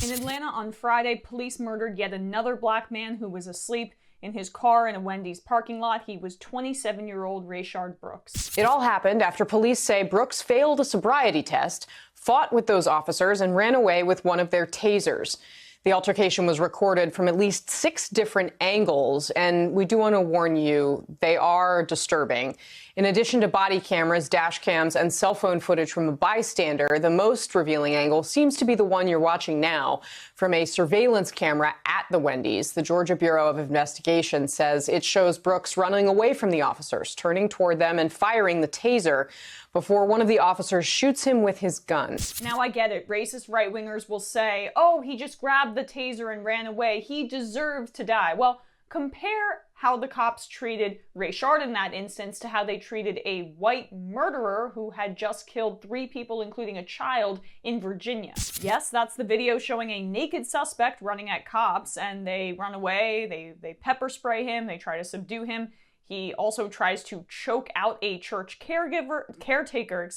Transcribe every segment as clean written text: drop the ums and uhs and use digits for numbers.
In Atlanta on Friday, police murdered yet another black man who was asleep in his car in a Wendy's parking lot. He was 27-year-old Rayshard Brooks. It all happened after police say Brooks failed a sobriety test, fought with those officers, and ran away with one of their tasers. The altercation was recorded from at least 6 different angles, and we do want to warn you, they are disturbing. In addition to body cameras, dash cams, and cell phone footage from a bystander, the most revealing angle seems to be the one you're watching now from a surveillance camera at the Wendy's. The Georgia Bureau of Investigation says it shows Brooks running away from the officers, turning toward them and firing the taser before one of the officers shoots him with his gun. Now I get it. Racist right-wingers will say, oh, he just grabbed the taser and ran away. He deserves to die. Well, compare how the cops treated Rayshard in that instance to how they treated a white murderer who had just killed 3 people, including a child, in Virginia. Yes, that's the video showing a naked suspect running at cops, and they run away, they pepper spray him, they try to subdue him. He also tries to choke out a church caretaker,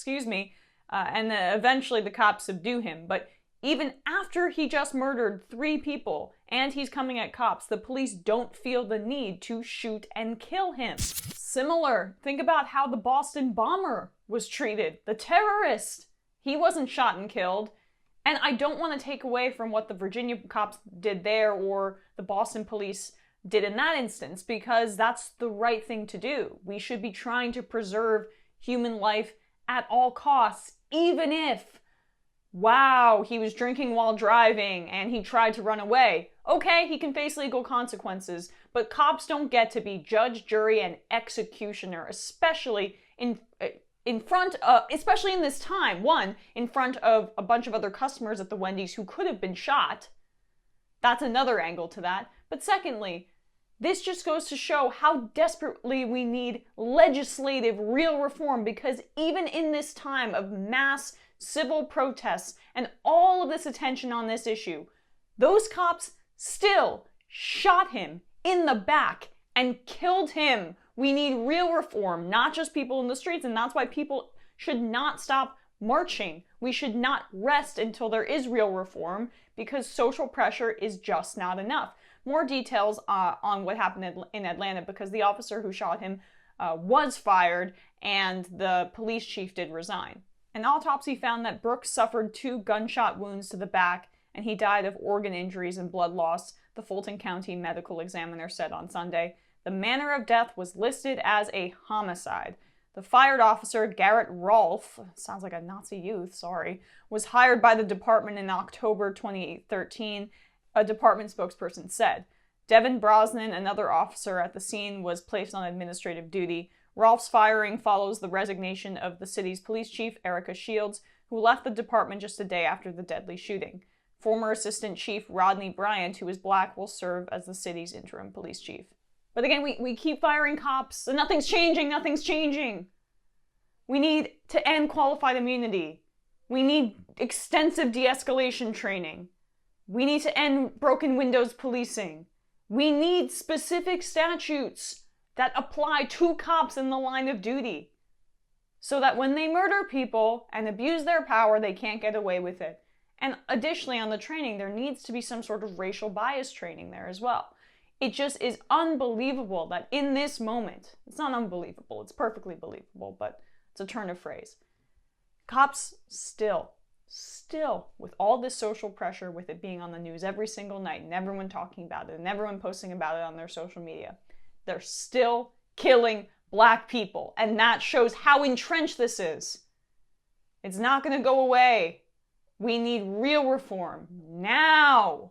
and then eventually the cops subdue him. But even after he just murdered 3 people and he's coming at cops, the police don't feel the need to shoot and kill him. Similar, think about how the Boston bomber was treated, the terrorist. He wasn't shot and killed. And I don't want to take away from what the Virginia cops did there or the Boston police did in that instance, because that's the right thing to do. We should be trying to preserve human life at all costs, even if, wow, he was drinking while driving and he tried to run away. Okay, he can face legal consequences, but cops don't get to be judge, jury, and executioner, especially in this time. One, in front of a bunch of other customers at the Wendy's who could have been shot. That's another angle to that. But secondly, this just goes to show how desperately we need legislative real reform, because even in this time of mass civil protests and all of this attention on this issue, those cops still shot him in the back and killed him. We need real reform, not just people in the streets, and that's why people should not stop marching. We should not rest until there is real reform, because social pressure is just not enough. More details on what happened in Atlanta, because the officer who shot him was fired and the police chief did resign. An autopsy found that Brooks suffered 2 gunshot wounds to the back and he died of organ injuries and blood loss, the Fulton County medical examiner said on Sunday. The manner of death was listed as a homicide. The fired officer, Garrett Rolfe, sounds like a Nazi youth, sorry, was hired by the department in October 2013, a department spokesperson said. Devin Brosnan, another officer at the scene, was placed on administrative duty. Rolfe's firing follows the resignation of the city's police chief, Erica Shields, who left the department just a day after the deadly shooting. Former Assistant Chief Rodney Bryant, who is black, will serve as the city's interim police chief. But again, we keep firing cops, and nothing's changing. We need to end qualified immunity. We need extensive de-escalation training. We need to end broken windows policing. We need specific statutes that apply to cops in the line of duty, so that when they murder people and abuse their power, they can't get away with it. And additionally, on the training, there needs to be some sort of racial bias training there as well. It just is unbelievable that in this moment, it's not unbelievable, it's perfectly believable, but it's a turn of phrase. Cops still, with all this social pressure, with it being on the news every single night and everyone talking about it and everyone posting about it on their social media, they're still killing black people. And that shows how entrenched this is. It's not going to go away. We need real reform now.